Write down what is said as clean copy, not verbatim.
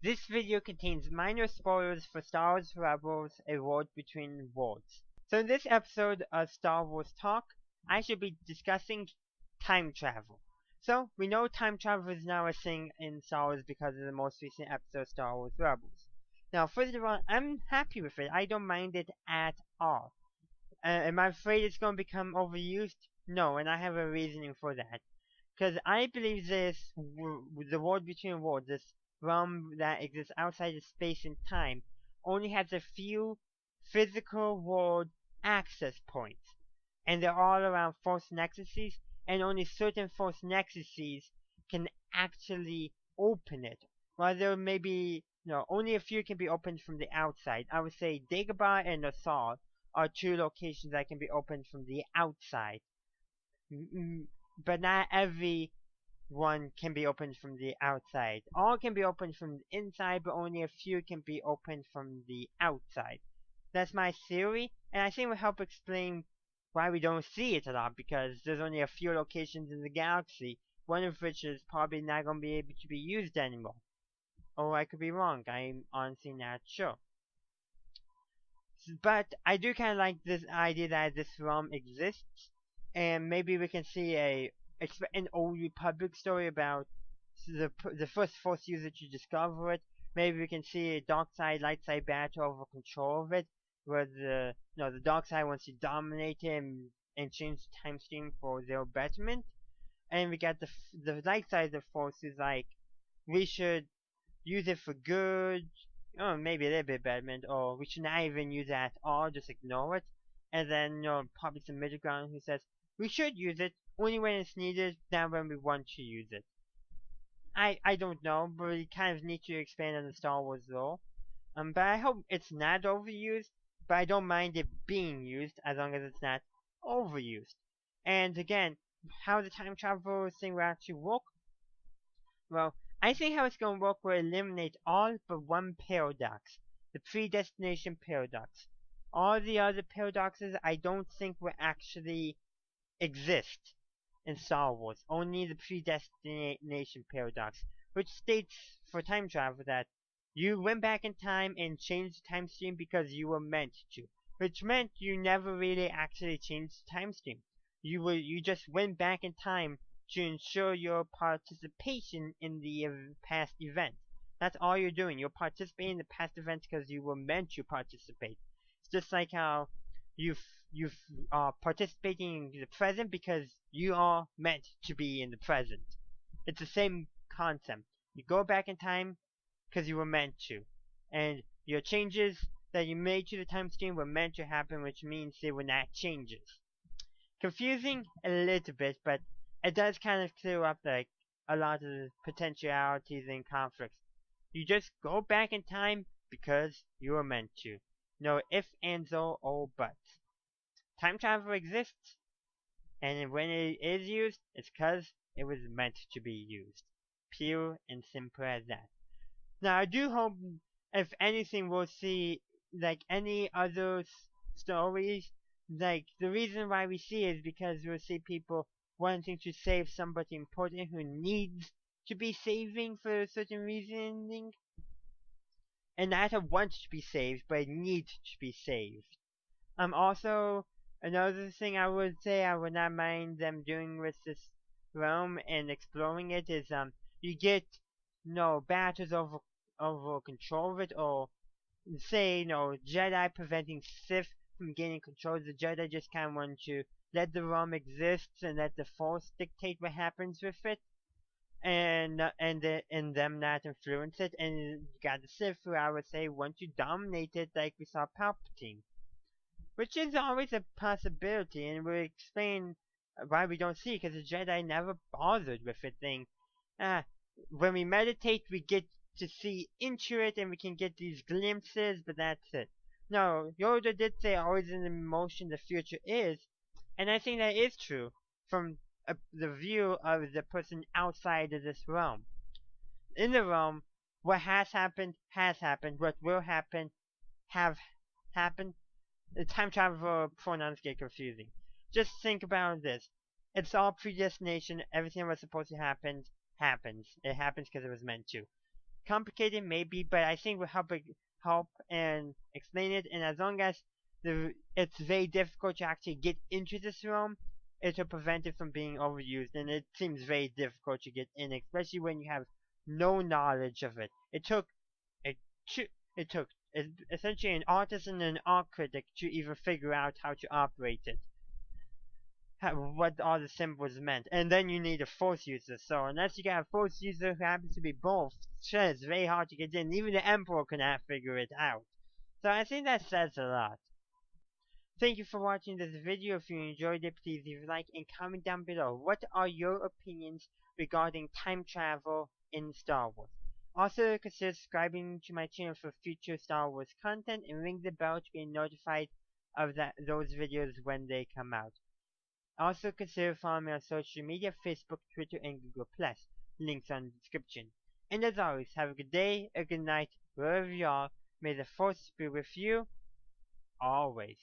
This video contains minor spoilers for Star Wars Rebels: A World Between Worlds. So in this episode of Star Wars Talk, I should be discussing time travel. So, we know time travel is now a thing in Star Wars because of the most recent episode of Star Wars Rebels. Now, further on, I'm happy with it. I don't mind it at all. Am I afraid it's going to become overused? No, and I have a reasoning for that. Because I believe the world between worlds, this realm that exists outside of space and time, only has a few physical world access points. And they're all around force nexuses, and only certain force nexuses can actually open it. While there may be, only a few can be opened from the outside. I would say Dagobah and Assault are two locations that can be opened from the outside. But not every one can be opened from the outside. All can be opened from the inside, but only a few can be opened from the outside. That's my theory, and I think it will help explain why we don't see it a lot, because there's only a few locations in the galaxy, one of which is probably not going to be able to be used anymore. Or I could be wrong, I'm honestly not sure. But I do kind of like this idea that this realm exists, and maybe we can see an old Republic story about the first Force user to discover it. Maybe we can see a dark side, light side battle over control of it, where the dark side wants to dominate him and change the time stream for their betterment, and we got the light side of the Force who's like, we should use it for good, or maybe a little bit betterment, or we should not even use it at all, just ignore it. And then probably some middle ground who says we should use it only when it's needed, not when we want to use it. I don't know, but we kind of need to expand on the Star Wars lore. But I hope it's not overused, but I don't mind it being used as long as it's not overused. And again, how the time travel thing will actually work? Well, I think how it's going to work will eliminate all but one paradox, the predestination paradox. All the other paradoxes I don't think will actually exist in Star Wars. Only the predestination paradox, which states for time travel that you went back in time and changed the time stream because you were meant to, which meant you never really actually changed the time stream. You just went back in time to ensure your participation in the past event. That's all you're doing. You're participating in the past events because you were meant to participate. It's just like how you are participating in the present because you are meant to be in the present. It's the same concept. You go back in time because you were meant to. And your changes that you made to the time stream were meant to happen, which means they were not changes. Confusing a little bit, but it does kind of clear up like a lot of the potentialities and conflicts. You just go back in time because you were meant to. No ifs, ands, or buts. Time travel exists, and when it is used, it's because it was meant to be used. Pure and simple as that. Now, I do hope, if anything, we'll see, like any other stories, like the reason why we see it is because we'll see people wanting to save somebody important who needs to be saving for a certain reasoning, and not want to be saved, but need to be saved. Also, another thing I would say I would not mind them doing with this realm and exploring it is you get battles over control of it, or say Jedi preventing Sith from gaining control. The Jedi just kind of want to let the realm exist and let the Force dictate what happens with it, and them not influence it. And you got the Sith who I would say want to dominate it, like we saw Palpatine. Which is always a possibility, and we'll explain why we don't see it, because the Jedi never bothered with it, saying, when we meditate, we get to see into it, and we can get these glimpses, but that's it. No, Yoda did say always in the motion the future is, and I think that is true, from the view of the person outside of this realm. In the realm, what has happened, what will happen, have happened. The time travel pronouns get confusing. Just think about this. It's all predestination. Everything that was supposed to happen happens. It happens because it was meant to. complicated, maybe, but I think will help and explain it. And as long as it's very difficult to actually get into this realm, it will prevent it from being overused. And it seems very difficult to get in, especially when you have no knowledge of it. It it took essentially an artist and an art critic to even figure out how to operate it, what all the symbols meant. And then you need a force user. So unless you get a force user who happens to be both, sure, it's very hard to get in. Even the Emperor cannot figure it out. So I think that says a lot. Thank you for watching this video. If you enjoyed it, please leave a like and comment down below. What are your opinions regarding time travel in Star Wars? Also, consider subscribing to my channel for future Star Wars content and ring the bell to be notified of those videos when they come out. Also, consider following me on social media, Facebook, Twitter, and Google+. Links on the description. And as always, have a good day, a good night, wherever you are. May the Force be with you, always.